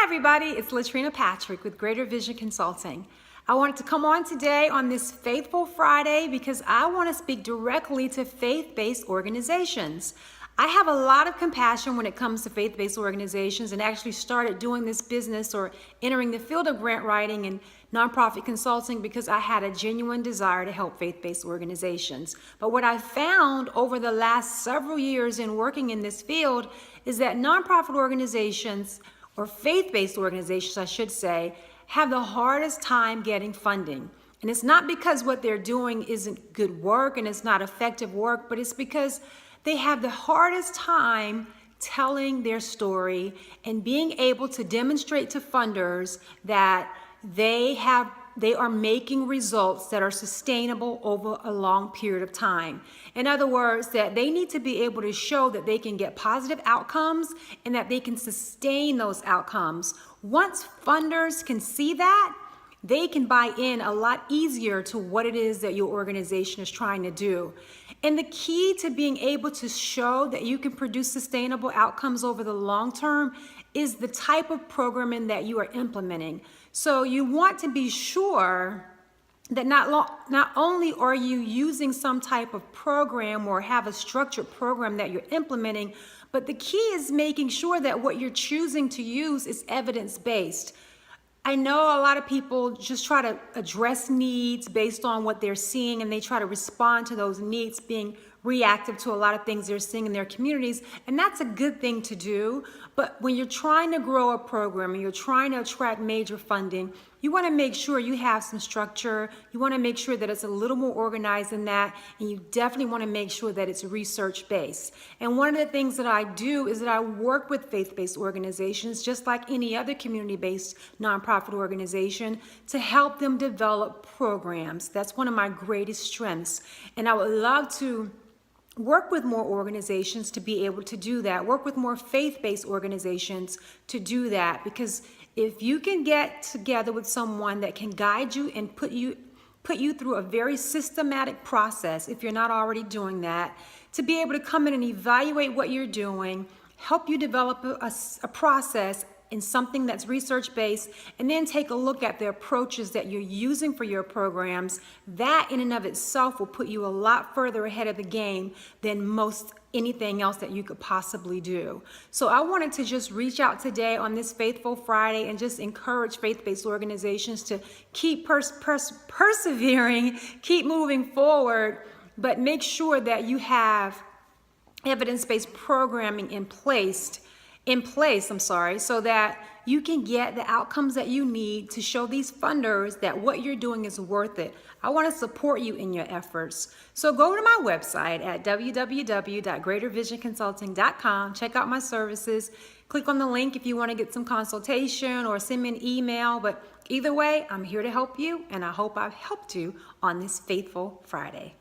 everybody, it's Latrina Patrick with Greater Vision Consulting. I wanted to come on today on this Faithful Friday because I want to speak directly to faith-based organizations. I have a lot of compassion when it comes to faith-based organizations and actually started doing this business or entering the field of grant writing and nonprofit consulting because I had a genuine desire to help faith-based organizations. But what I've found over the last several years in working in this field is that nonprofit organizations, or faith-based organizations, I should say, have the hardest time getting funding. And it's not because what they're doing isn't good work and it's not effective work, but it's because they have the hardest time telling their story and being able to demonstrate to funders that they are making results that are sustainable over a long period of time. In other words, that they need to be able to show that they can get positive outcomes and that they can sustain those outcomes. Once funders can see that, they can buy in a lot easier to what it is that your organization is trying to do. And the key to being able to show that you can produce sustainable outcomes over the long term is the type of programming that you are implementing. So you want to be sure that not only are you using some type of program or have a structured program that you're implementing, but the key is making sure that what you're choosing to use is evidence-based. I know a lot of people just try to address needs based on what they're seeing, and they try to respond to those needs, being reactive to a lot of things they're seeing in their communities, and that's a good thing to do. But when you're trying to grow a program and you're trying to attract major funding, you want to make sure you have some structure. You want to make sure that it's a little more organized than that, and you definitely want to make sure that it's research-based. And one of the things that I do is that I work with faith-based organizations, just like any other community-based nonprofit organization, to help them develop programs. That's one of my greatest strengths, and I would love to work with more organizations to be able to do that, work with more faith-based organizations to do that, because if you can get together with someone that can guide you and put you through a very systematic process, if you're not already doing that, to be able to come in and evaluate what you're doing, help you develop a process in something that's research-based, and then take a look at the approaches that you're using for your programs, that in and of itself will put you a lot further ahead of the game than most anything else that you could possibly do. So I wanted to just reach out today on this Faithful Friday and just encourage faith-based organizations to keep persevering, keep moving forward, but make sure that you have evidence-based programming in place, so that you can get the outcomes that you need to show these funders that what you're doing is worth it. I want to support you in your efforts. So go to my website at www.greatervisionconsulting.com. Check out my services. Click on the link if you want to get some consultation or send me an email. But either way, I'm here to help you, and I hope I've helped you on this Faithful Friday.